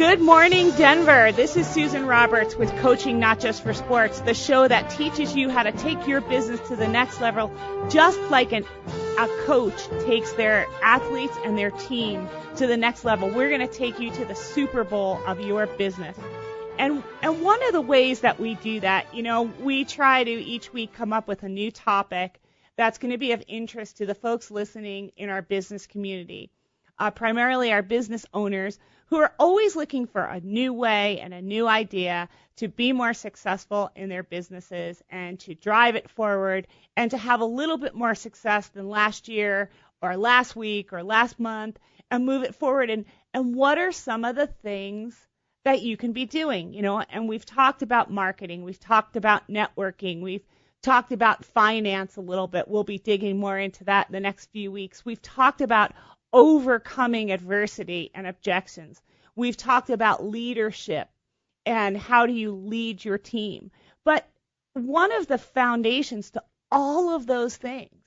Good morning, Denver. This is Susan Roberts with Coaching Not Just for Sports, the show that teaches you how to take your business to the next level, just like a coach takes their athletes and their team to the next level. We're going to take you to the Super Bowl of your business. And one of the ways that we do that, we try to each week come up with a new topic that's going to be of interest to the folks listening in our business community, primarily our business owners who are always looking for a new way and a new idea to be more successful in their businesses and to drive it forward and to have a little bit more success than last year or last week or last month and move it forward. And what are some of the things that you can be doing? And we've talked about marketing. We've talked about networking. We've talked about finance a little bit. We'll be digging more into that in the next few weeks. We've talked about overcoming adversity and objections. We've talked about leadership and how do you lead your team. But one of the foundations to all of those things,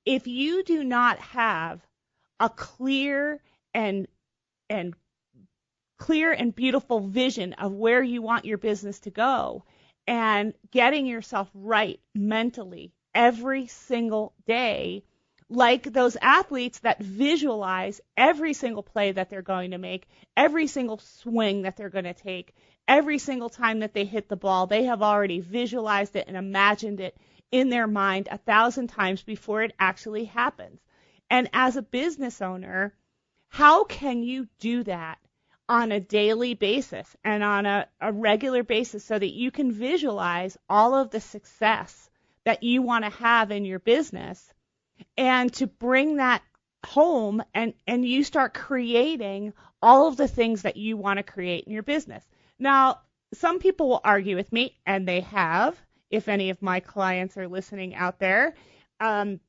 if you do not have a clear and beautiful vision of where you want your business to go and getting yourself right mentally every single day, like those athletes that visualize every single play that they're going to make, every single swing that they're going to take, every single time that they hit the ball, they have already visualized it and imagined it in their mind 1,000 times before it actually happens. And as a business owner, how can you do that on a daily basis and on a regular basis so that you can visualize all of the success that you want to have in your business and to bring that home and you start creating all of the things that you want to create in your business? Now, some people will argue with me, and they have, if any of my clients are listening out there.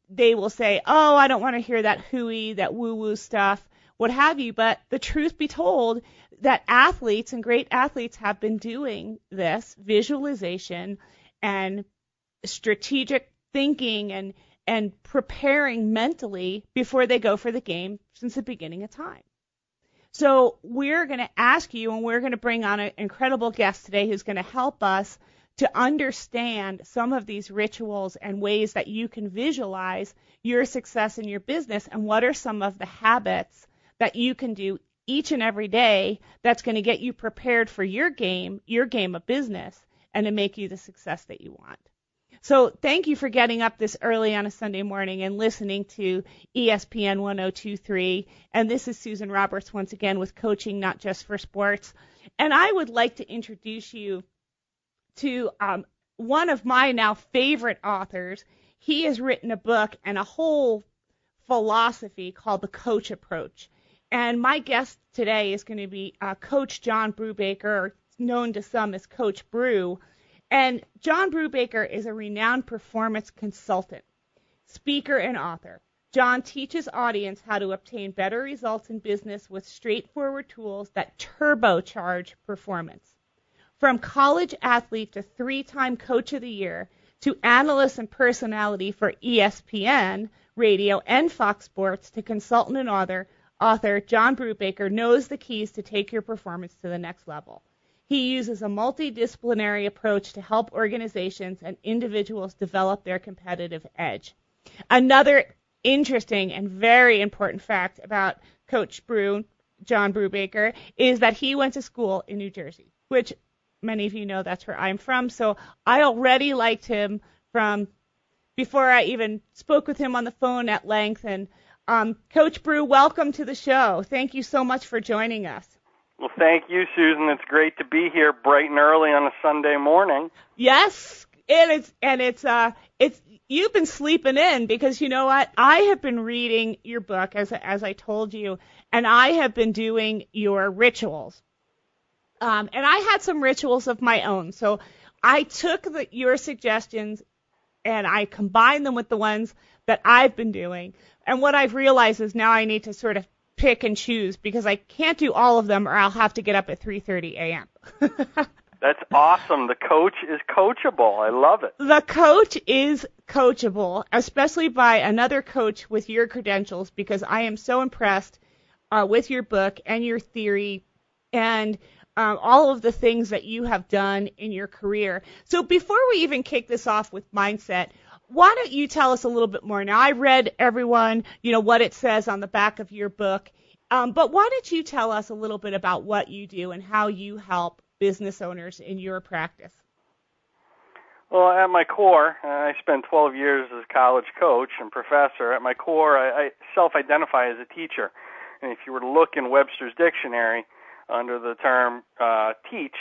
They will say, oh, I don't want to hear that hooey, that woo-woo stuff, what have you. But the truth be told, that athletes and great athletes have been doing this visualization and strategic thinking and preparing mentally before they go for the game since the beginning of time. So we're going to ask you, and we're going to bring on an incredible guest today who's going to help us to understand some of these rituals and ways that you can visualize your success in your business, and what are some of the habits that you can do each and every day that's going to get you prepared for your game of business, and to make you the success that you want. So thank you for getting up this early on a Sunday morning and listening to ESPN 1023. And this is Susan Roberts once again with Coaching Not Just for Sports. And I would like to introduce you to one of my now favorite authors. He has written a book and a whole philosophy called The Coach Approach. And my guest today is going to be Coach John Brubaker, known to some as Coach Brew. And John Brubaker is a renowned performance consultant, speaker, and author. John teaches audience how to obtain better results in business with straightforward tools that turbocharge performance. From college athlete to 3-time Coach of the Year to analyst and personality for ESPN, radio, and Fox Sports to consultant and author John Brubaker knows the keys to take your performance to the next level. He uses a multidisciplinary approach to help organizations and individuals develop their competitive edge. Another interesting and very important fact about Coach John Brubaker, is that he went to school in New Jersey, which many of you know that's where I'm from. So I already liked him from before I even spoke with him on the phone at length. And Coach Brew, welcome to the show. Thank you so much for joining us. Well, thank you, Susan. It's great to be here bright and early on a Sunday morning. Yes, it's you've been sleeping in, because you know what? I have been reading your book, as I told you, and I have been doing your rituals. And I had some rituals of my own. So I took your suggestions and I combined them with the ones that I've been doing. And what I've realized is now I need to sort of pick and choose, because I can't do all of them or I'll have to get up at 3:30 a.m. That's awesome. The coach is coachable. I love it. The coach is coachable, especially by another coach with your credentials, because I am so impressed with your book and your theory and all of the things that you have done in your career. So before we even kick this off with mindset, why don't you tell us a little bit more? Now, I read everyone, what it says on the back of your book, but why don't you tell us a little bit about what you do and how you help business owners in your practice? Well, at my core, I spent 12 years as a college coach and professor. At my core, I self-identify as a teacher. And if you were to look in Webster's dictionary under the term teach,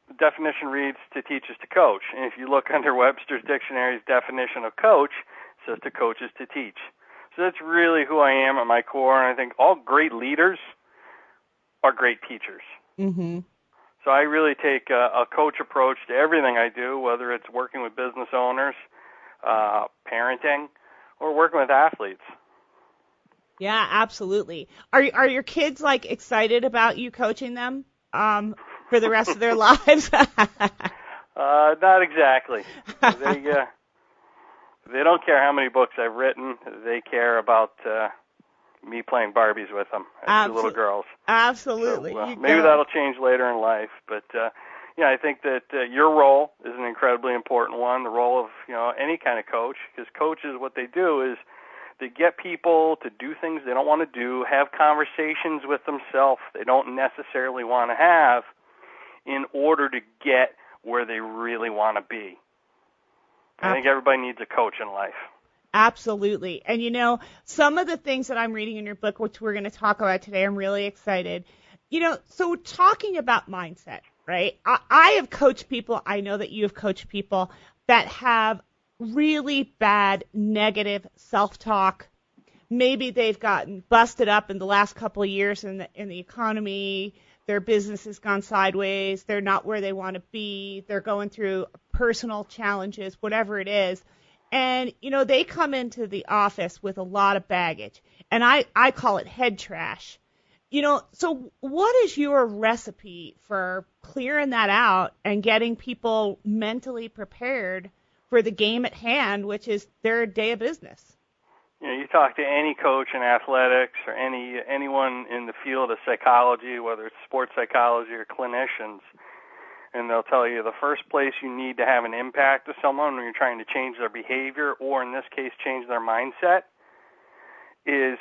the definition reads to teach is to coach. And if you look under Webster's dictionary's definition of coach, it says to coach is to teach. So that's really who I am at my core. And I think all great leaders are great teachers. Mm-hmm. So I really take a coach approach to everything I do, whether it's working with business owners, parenting, or working with athletes. Yeah, absolutely. Are your kids excited about you coaching them for the rest of their lives? Not exactly. They don't care how many books I've written. They care about me playing Barbies with them as two little girls. Absolutely. So, maybe that'll change later in life, but I think that your role is an incredibly important one. The role of any kind of coach, because coaches, what they do is they get people to do things they don't want to do, have conversations with themselves they don't necessarily want to have, in order to get where they really want to be. I think everybody needs a coach in life. Absolutely. And, some of the things that I'm reading in your book, which we're going to talk about today, I'm really excited. So talking about mindset, right? I have coached people. I know that you have coached people that have really bad negative self-talk. Maybe they've gotten busted up in the last couple of years in the economy. Their business has gone sideways. They're not where they want to be. They're going through personal challenges, whatever it is. And, they come into the office with a lot of baggage. And I call it head trash. So what is your recipe for clearing that out and getting people mentally prepared for the game at hand, which is their day of business? You talk to any coach in athletics or anyone in the field of psychology, whether it's sports psychology or clinicians, and they'll tell you the first place you need to have an impact to someone when you're trying to change their behavior, or in this case, change their mindset, is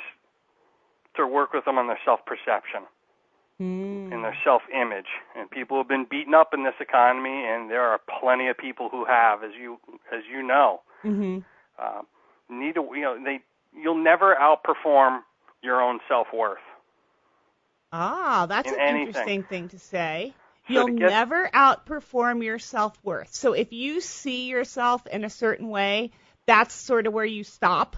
to work with them on their self-perception and their self-image. And people have been beaten up in this economy, and there are plenty of people who have, as you know. Mm-hmm. You'll never outperform your own self-worth. Ah, that's an anything. Interesting thing to say. So You'll never outperform your self-worth. So if you see yourself in a certain way, that's sort of where you stop?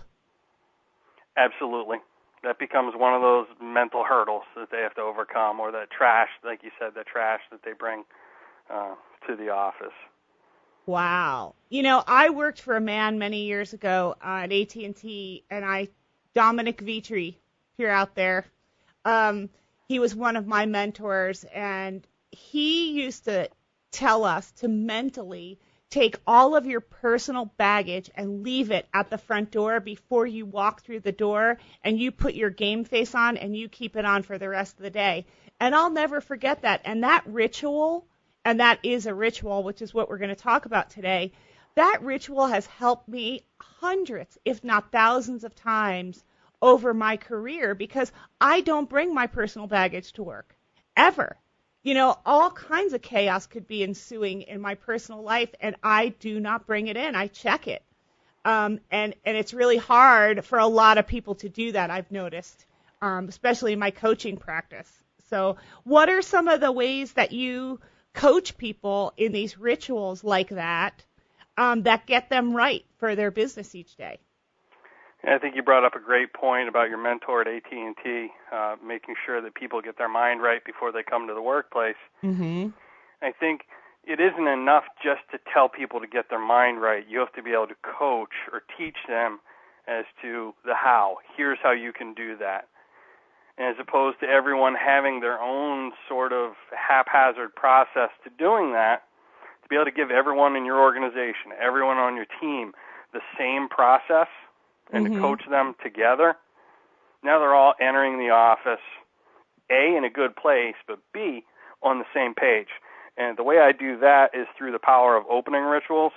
Absolutely. That becomes one of those mental hurdles that they have to overcome, or that trash, like you said, the trash that they bring to the office. Wow. I worked for a man many years ago at AT&T, and Dominic Vitri, if you're out there, he was one of my mentors, and he used to tell us to mentally take all of your personal baggage and leave it at the front door before you walk through the door, and you put your game face on and you keep it on for the rest of the day. And I'll never forget that. And that ritual, and that is a ritual, which is what we're going to talk about today, that ritual has helped me hundreds, if not thousands of times over my career, because I don't bring my personal baggage to work, ever. All kinds of chaos could be ensuing in my personal life, and I do not bring it in. I check it. And it's really hard for a lot of people to do that, I've noticed, especially in my coaching practice. So what are some of the ways that you coach people in these rituals like that that get them right for their business each day? I think you brought up a great point about your mentor at AT&T, making sure that people get their mind right before they come to the workplace. Mm-hmm. I think it isn't enough just to tell people to get their mind right. You have to be able to coach or teach them as to the how. Here's how you can do that. And as opposed to everyone having their own sort of haphazard process to doing that, to be able to give everyone in your organization, everyone on your team, the same process, and to coach them together. Now they're all entering the office A, in a good place, but B, on the same page. And the way I do that is through the power of opening rituals.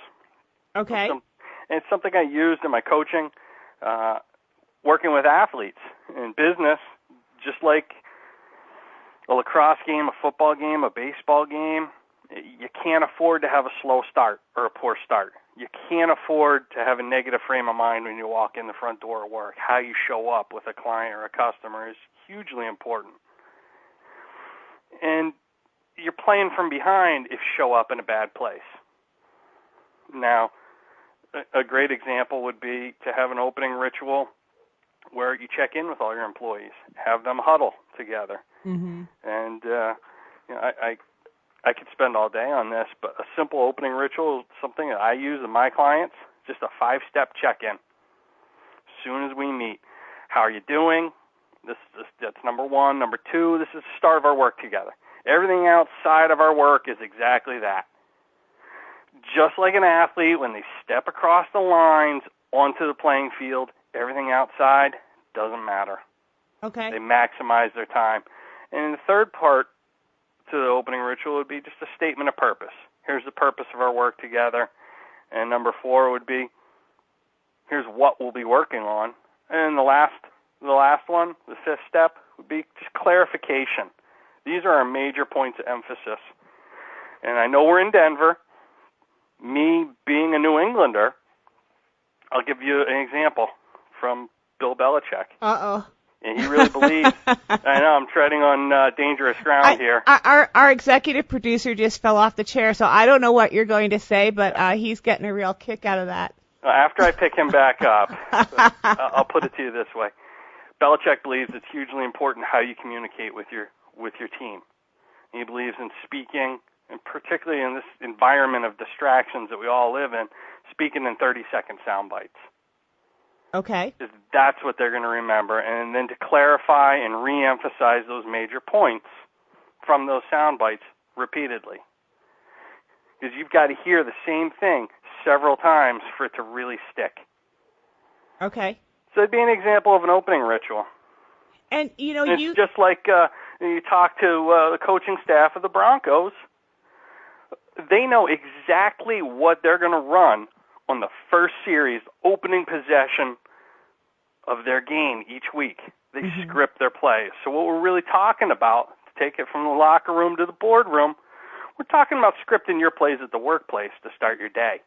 Okay. And it's something I used in my coaching, working with athletes in business, just like a lacrosse game, a football game, a baseball game. You can't afford to have a slow start or a poor start. You can't afford to have a negative frame of mind when you walk in the front door of work. How you show up with a client or a customer is hugely important. And you're playing from behind if you show up in a bad place. Now, a great example would be to have an opening ritual where you check in with all your employees, have them huddle together. Mm-hmm. And I could spend all day on this, but a simple opening ritual is something that I use with my clients, just a 5-step check-in. As soon as we meet, how are you doing? That's number one. Number two, this is the start of our work together. Everything outside of our work is exactly that. Just like an athlete, when they step across the lines onto the playing field, everything outside doesn't matter. Okay. They maximize their time. And the third part to the opening ritual would be just a statement of purpose. Here's the purpose of our work together. And number 4 would be, here's what we'll be working on. And the last one, the 5th step, would be just clarification. These are our major points of emphasis. And I know we're in Denver. Me being a New Englander, I'll give you an example from Bill Belichick. Uh-oh. And he really believes, I know I'm treading on dangerous ground here. Our executive producer just fell off the chair, so I don't know what you're going to say, but he's getting a real kick out of that. After I pick him back up, I'll put it to you this way. Belichick believes it's hugely important how you communicate with your team. He believes in speaking, and particularly in this environment of distractions that we all live in, speaking in 30-second sound bites. Okay. Because that's what they're going to remember. And then to clarify and re-emphasize those major points from those sound bites repeatedly. Because you've got to hear the same thing several times for it to really stick. Okay. So it'd be an example of an opening ritual. And, it's just like you talk to the coaching staff of the Broncos. They know exactly what they're going to run on the first series, opening possession of their game each week. They script their plays. So what we're really talking about, to take it from the locker room to the boardroom, we're talking about scripting your plays at the workplace to start your day.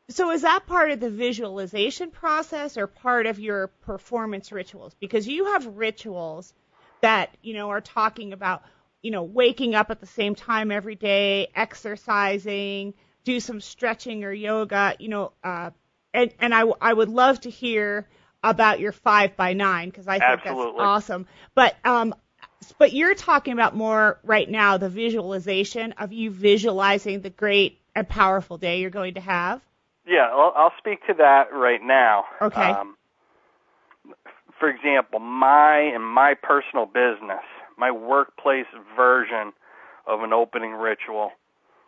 So is that part of the visualization process or part of your performance rituals? Because you have rituals that, are talking about, waking up at the same time every day, exercising, do some stretching or yoga, and I would love to hear about your 5x9 because I think Absolutely. That's awesome. But you're talking about more right now the visualization of you visualizing the great and powerful day you're going to have. Yeah, I'll speak to that right now. Okay. For example, my personal business, my workplace version of an opening ritual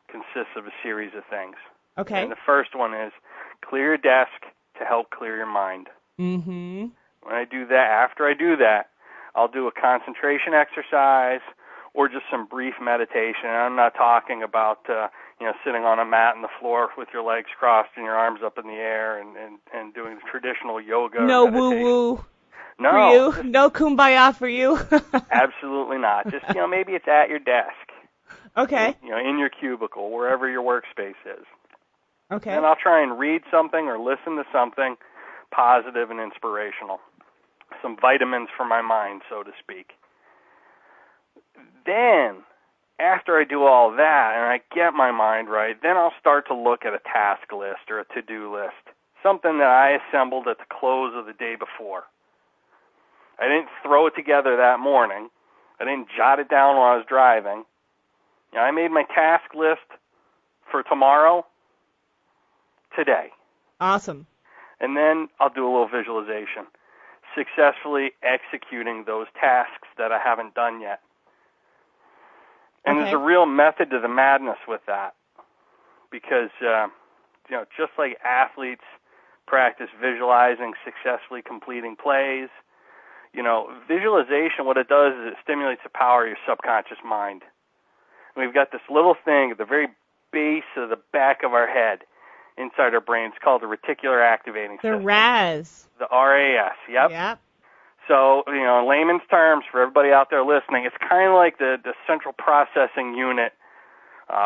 consists of a series of things. Okay. And the first one is clear your desk to help clear your mind. Mm-hmm. After I do that, I'll do a concentration exercise or just some brief meditation. And I'm not talking about sitting on a mat on the floor with your legs crossed and your arms up in the air and doing traditional yoga. No or meditation. woo-woo. No. For you? No kumbaya for you? Absolutely not. Just, maybe it's at your desk. Okay. In your cubicle, wherever your workspace is. Okay. And I'll try and read something or listen to something positive and inspirational. Some vitamins for my mind, so to speak. Then, after I do all that and I get my mind right, then I'll start to look at a task list or a to-do list, something that I assembled at the close of the day before. I didn't throw it together that morning. I didn't jot it down while I was driving. I made my task list for tomorrow, today. Awesome. And then I'll do a little visualization, successfully executing those tasks that I haven't done yet. And There's a real method to the madness with that because, just like athletes practice visualizing successfully completing plays, visualization, what it does is it stimulates the power of your subconscious mind. And we've got this little thing at the very base of the back of our head inside our brain. It's called the reticular activating system. The RAS. The RAS, yep. Yep. So, in layman's terms, for everybody out there listening, it's kind of like the central processing unit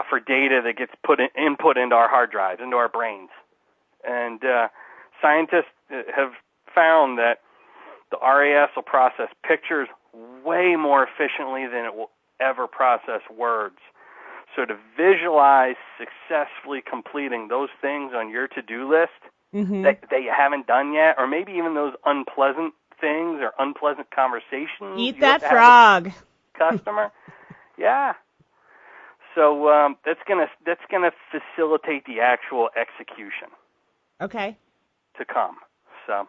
for data that gets input into our hard drives, into our brains. And scientists have found that the RAS will process pictures way more efficiently than it will ever process words. So to visualize successfully completing those things on your to-do list that you haven't done yet, or maybe even those unpleasant things or unpleasant conversations. Eat that frog. Customer. Yeah. So that's gonna facilitate the actual execution. Okay. To come. So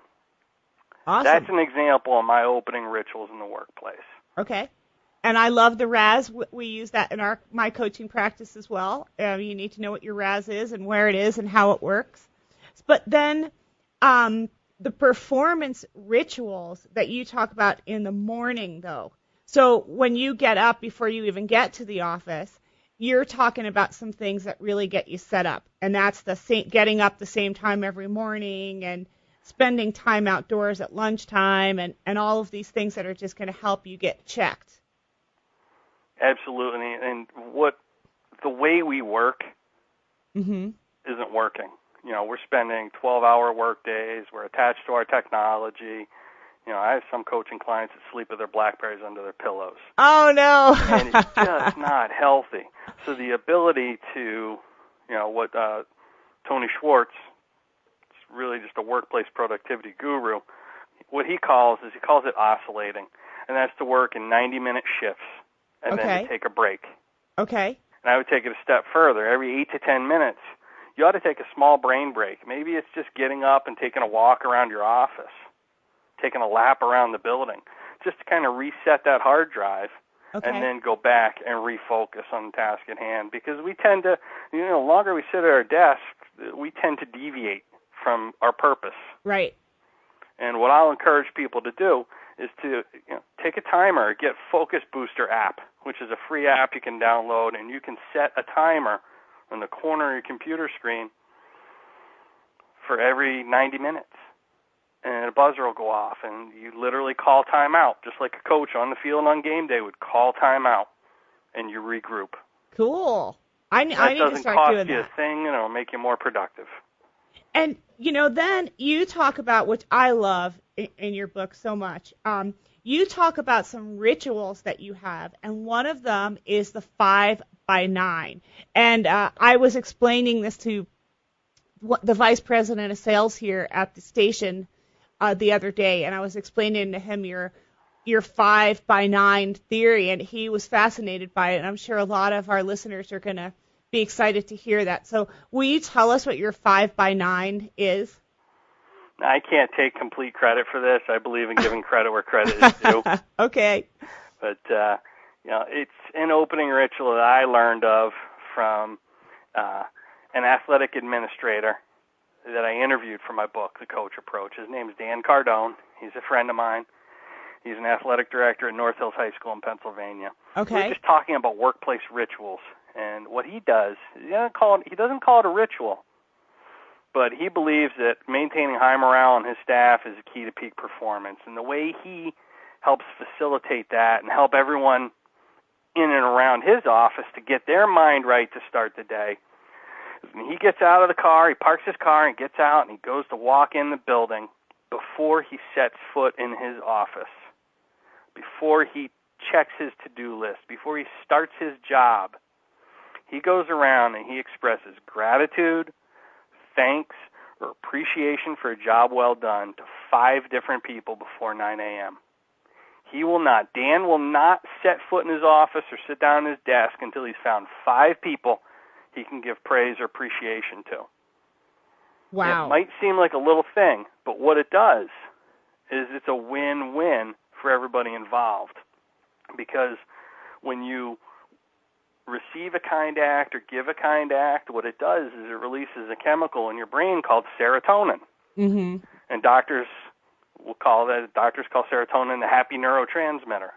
awesome. That's an example of my opening rituals in the workplace. Okay. And I love the RAS. We use that in my coaching practice as well. You need to know what your RAS is and where it is and how it works. But then the performance rituals that you talk about in the morning, though. So when you get up before you even get to the office, you're talking about some things that really get you set up. And that's getting up the same time every morning and spending time outdoors at lunchtime and all of these things that are just going to help you get checked. Absolutely. And the way we work isn't working. We're spending 12-hour work days. We're attached to our technology. I have some coaching clients that sleep with their BlackBerries under their pillows. Oh, no. And it's just not healthy. So the ability to, what Tony Schwartz, really just a workplace productivity guru, what he calls it oscillating. And that's to work in 90-minute shifts and then to take a break. Okay. And I would take it a step further. Every 8 to 10 minutes, you ought to take a small brain break. Maybe it's just getting up and taking a walk around your office, taking a lap around the building, just to kind of reset that hard drive and then go back and refocus on the task at hand. Because we tend to, the longer we sit at our desk, we tend to deviate from our purpose. Right. And what I'll encourage people to do is to take a timer, get Focus Booster app, which is a free app you can download, and you can set a timer on the corner of your computer screen for every 90 minutes. And a buzzer will go off, and you literally call time out, just like a coach on the field on game day would call time out, and you regroup. Cool. I need to start doing that. That doesn't cost you a thing, and it'll make you more productive. And, then you talk about, which I love in your book so much, you talk about some rituals that you have, and one of them is the 5x9. And I was explaining this to the vice president of sales here at the station the other day, and I was explaining to him your 5x9 theory, and he was fascinated by it, and I'm sure a lot of our listeners are going to be excited to hear that. So will you tell us what your 5x9 is? I can't take complete credit for this. I believe in giving credit where credit is due. Okay. But, it's an opening ritual that I learned of from an athletic administrator that I interviewed for my book, The Coach Approach. His name is Dan Cardone. He's a friend of mine. He's an athletic director at North Hills High School in Pennsylvania. Okay. We're just talking about workplace rituals. And what he does, he doesn't call it a ritual, but he believes that maintaining high morale in his staff is a key to peak performance. And the way he helps facilitate that and help everyone in and around his office to get their mind right to start the day, he gets out of the car, he parks his car and gets out and he goes to walk in the building before he sets foot in his office, before he checks his to-do list, before he starts his job. He goes around and he expresses gratitude, thanks, or appreciation for a job well done to 5 different people before 9 a.m. Dan will not set foot in his office or sit down at his desk until he's found 5 people he can give praise or appreciation to. Wow. It might seem like a little thing, but what it does is it's a win-win for everybody involved. Because when you receive a kind act or give a kind act, what it does is it releases a chemical in your brain called serotonin. Mm-hmm. And doctors we'll call that, doctors call serotonin the happy neurotransmitter.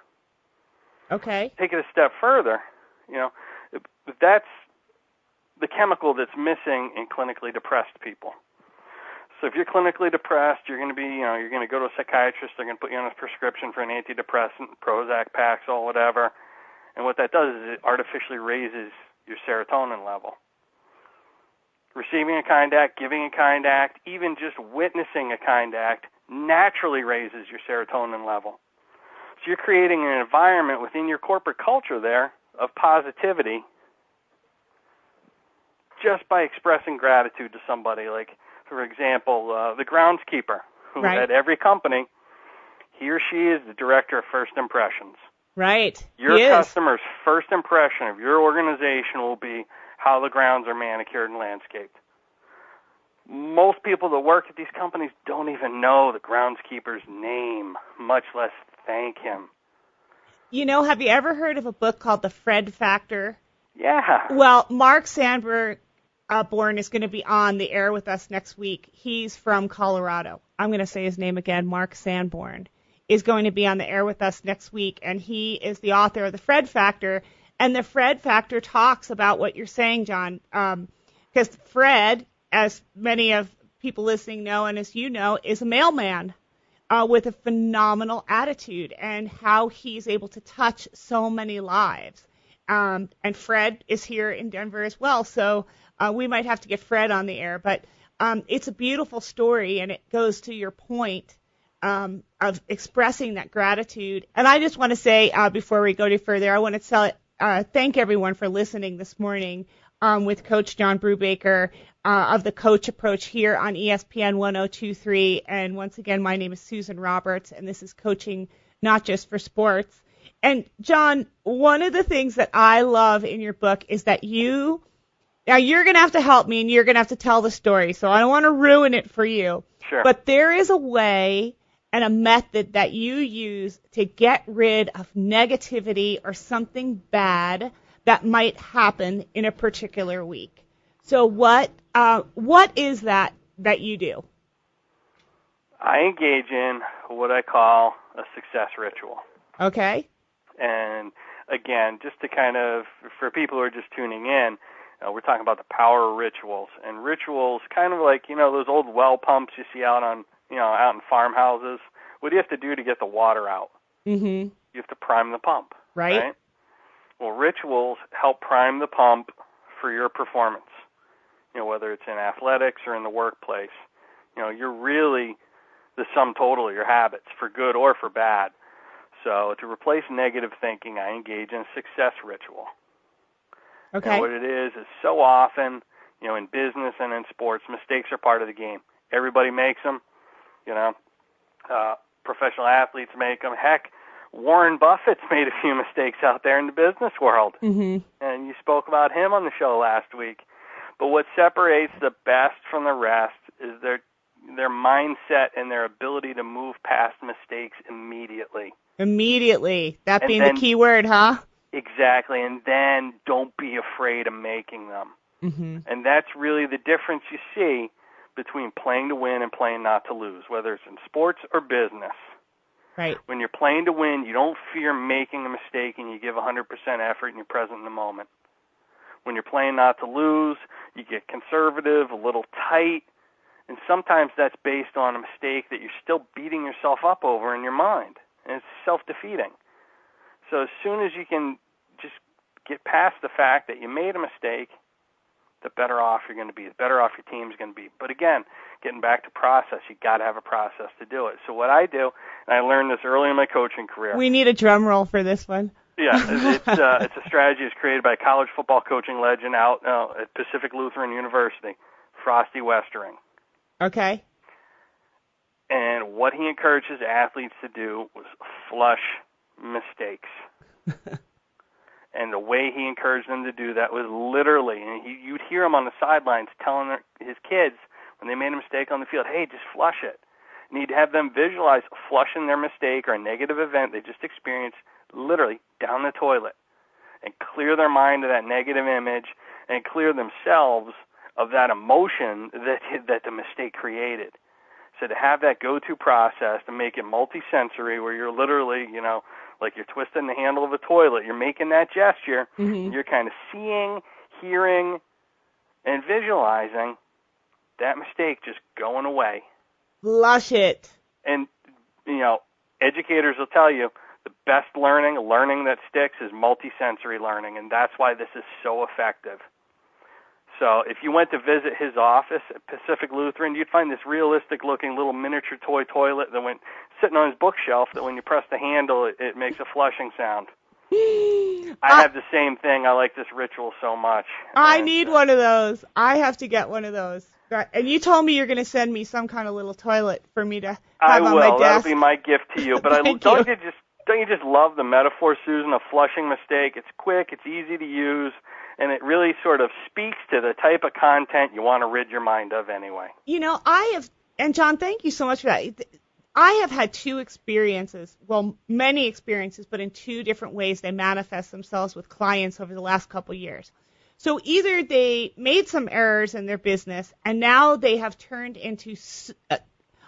Okay. Take it a step further, if that's the chemical that's missing in clinically depressed people. So if you're clinically depressed, you're going to be, you're going to go to a psychiatrist. They're going to put you on a prescription for an antidepressant, Prozac, Paxil, whatever. And what that does is it artificially raises your serotonin level. Receiving a kind act, giving a kind act, even just witnessing a kind act naturally raises your serotonin level. So you're creating an environment within your corporate culture there of positivity just by expressing gratitude to somebody. Like, for example, the groundskeeper who Right. at every company, he or she is the director of first impressions. Right. Your He is. customer's first impression of your organization will be how the grounds are manicured and landscaped. Most people that work at these companies don't even know the groundskeeper's name, much less thank him. Have you ever heard of a book called The Fred Factor? Yeah. Well, Mark Sandberg Born is going to be on the air with us next week. He's from Colorado. I'm going to say his name again. Mark Sanborn is going to be on the air with us next week, and he is the author of The Fred Factor. And The Fred Factor talks about what you're saying, John, because Fred, as many of people listening know and as you know, is a mailman with a phenomenal attitude, and how he's able to touch so many lives. And Fred is here in Denver as well, so we might have to get Fred on the air. But it's a beautiful story, and it goes to your point of expressing that gratitude. And I just want to say, before we go any further, I want to thank everyone for listening this morning with Coach John Brubaker of the Coach Approach here on ESPN 102.3. And once again, my name is Susan Roberts, and this is Coaching Not Just for Sports. And John, one of the things that I love in your book is that you're going to have to help me, and you're going to have to tell the story, so I don't want to ruin it for you. Sure. But there is a way and a method that you use to get rid of negativity or something bad that might happen in a particular week. So what is that you do? I engage in what I call a success ritual. Okay. And again, just to kind of, for people who are just tuning in, we're talking about the power of rituals. And rituals, kind of like, those old well pumps you see out in farmhouses. What do you have to do to get the water out? Mm-hmm. You have to prime the pump. Right? Well, rituals help prime the pump for your performance. Whether it's in athletics or in the workplace. You're really the sum total of your habits, for good or for bad. So to replace negative thinking, I engage in a success ritual. Okay. And what it is so often, in business and in sports, mistakes are part of the game. Everybody makes them. Professional athletes make them. Heck, Warren Buffett's made a few mistakes out there in the business world. Mm-hmm. And you spoke about him on the show last week. But what separates the best from the rest is their mindset and their ability to move past mistakes immediately. Immediately. That And being then- the key word, huh? Exactly. And then don't be afraid of making them. Mm-hmm. And that's really the difference you see between playing to win and playing not to lose, whether it's in sports or business. Right. When you're playing to win, you don't fear making a mistake, and you give 100% effort and you're present in the moment. When you're playing not to lose, you get conservative, a little tight, and sometimes that's based on a mistake that you're still beating yourself up over in your mind, and it's self-defeating. So as soon as you can just get past the fact that you made a mistake, the better off you're going to be, the better off your team's going to be. But again, getting back to process, you got to have a process to do it. So what I do, and I learned this early in my coaching career. We need a drum roll for this one. Yeah, it's a strategy that's created by college football coaching legend out at Pacific Lutheran University, Frosty Westering. Okay. And what he encourages athletes to do was flush mistakes. And the way he encouraged them to do that was literally, and you'd hear him on the sidelines telling his kids when they made a mistake on the field, hey, just flush it. And he'd have them visualize flushing their mistake or a negative event they just experienced literally down the toilet and clear their mind of that negative image and clear themselves of that emotion that the mistake created. So to have that go-to process to make it multi-sensory, where you're literally, like you're twisting the handle of a toilet, you're making that gesture, and you're kind of seeing, hearing, and visualizing that mistake just going away. Flush it. And, educators will tell you the best learning that sticks is multi-sensory learning, and that's why this is so effective. So if you went to visit his office at Pacific Lutheran, you'd find this realistic-looking little miniature toy toilet that went sitting on his bookshelf that when you press the handle, it makes a flushing sound. I have the same thing. I like this ritual so much. I need one of those. I have to get one of those. And you told me you're going to send me some kind of little toilet for me to have on my desk. That'll be my gift to you. But don't you just love the metaphor, Susan, of flushing mistake? It's quick, it's easy to use, and it really sort of speaks to the type of content you want to rid your mind of anyway. And John, thank you so much for that. I have had two experiences, many experiences, but in two different ways they manifest themselves with clients over the last couple years. So either they made some errors in their business, and now they have turned into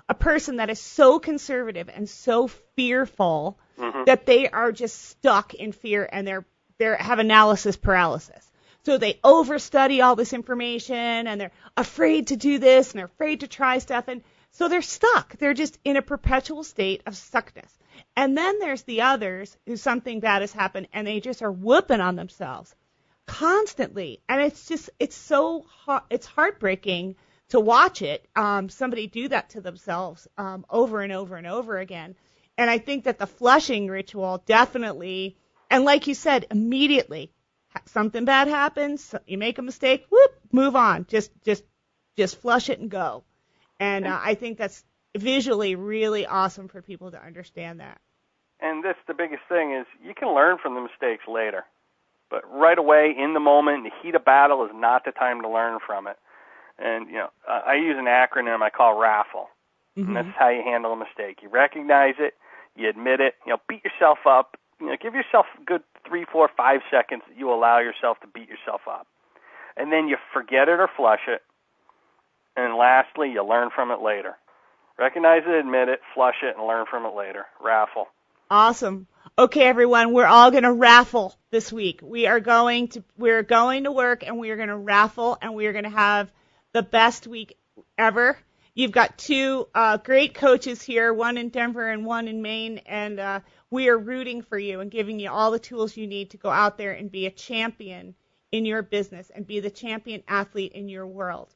a person that is so conservative and so fearful that they are just stuck in fear, and they have analysis paralysis. So they overstudy all this information, and they're afraid to do this, and they're afraid to try stuff, and so they're stuck. They're just in a perpetual state of stuckness. And then there's the others who something bad has happened, and they just are whooping on themselves constantly. And it's so it's heartbreaking to watch it. Somebody do that to themselves over and over and over again. And I think that the flushing ritual definitely, and like you said, immediately something bad happens, you make a mistake, whoop, move on. Just flush it and go. And I think that's visually really awesome for people to understand that. And that's the biggest thing is you can learn from the mistakes later. But right away, in the moment, the heat of battle is not the time to learn from it. And, I use an acronym I call RAFFLE. And that's how you handle a mistake. You recognize it, you admit it, beat yourself up, give yourself a good 3, 4, 5 seconds that you allow yourself to beat yourself up. And then you forget it or flush it. And lastly, you learn from it later. Recognize it, admit it, flush it, and learn from it later. RAFFLE. Awesome. Okay, everyone, we're all going to raffle this week. We're going to work, and we are going to raffle, and we are going to have the best week ever. You've got two great coaches here, one in Denver and one in Maine, and we are rooting for you and giving you all the tools you need to go out there and be a champion in your business and be the champion athlete in your world.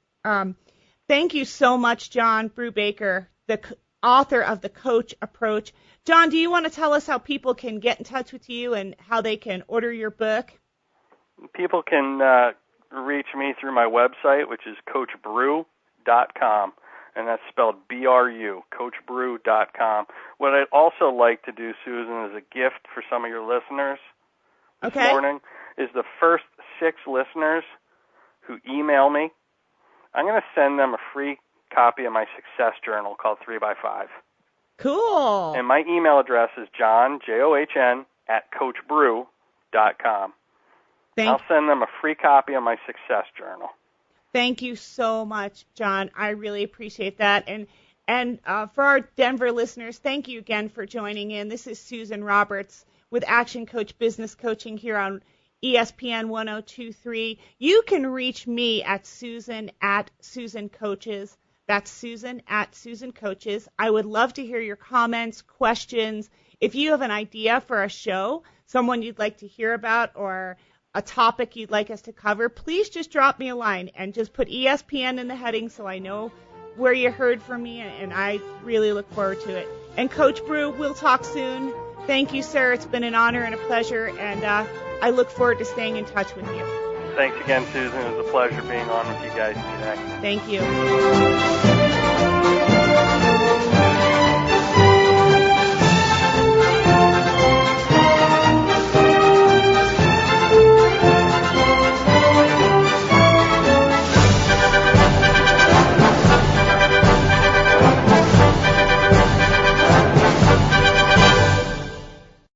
Thank you so much, John Brubaker, the author of The Coach Approach. John, do you want to tell us how people can get in touch with you and how they can order your book? People can reach me through my website, which is CoachBrew.com, and that's spelled BRU, CoachBrew.com. What I'd also like to do, Susan, as a gift for some of your listeners this morning, is the first 6 listeners who email me, I'm going to send them a free copy of my success journal called 3x5. Cool. And my email address is John, John, @CoachBrew.com. I'll send them a free copy of my success journal. Thank you so much, John. I really appreciate that. And for our Denver listeners, thank you again for joining in. This is Susan Roberts with Action Coach Business Coaching here on ESPN 1023. You can reach me at Susan @SusanCoaches. That's Susan @SusanCoaches. I would love to hear your comments, questions. If you have an idea for a show, someone you'd like to hear about, or a topic you'd like us to cover, please just drop me a line and just put ESPN in the heading so I know where you heard from me, and I really look forward to it. And Coach Brew, we'll talk soon. Thank you, sir. It's been an honor and a pleasure, and I look forward to staying in touch with you. Thanks again, Susan. It was a pleasure being on with you guys today. Thank you.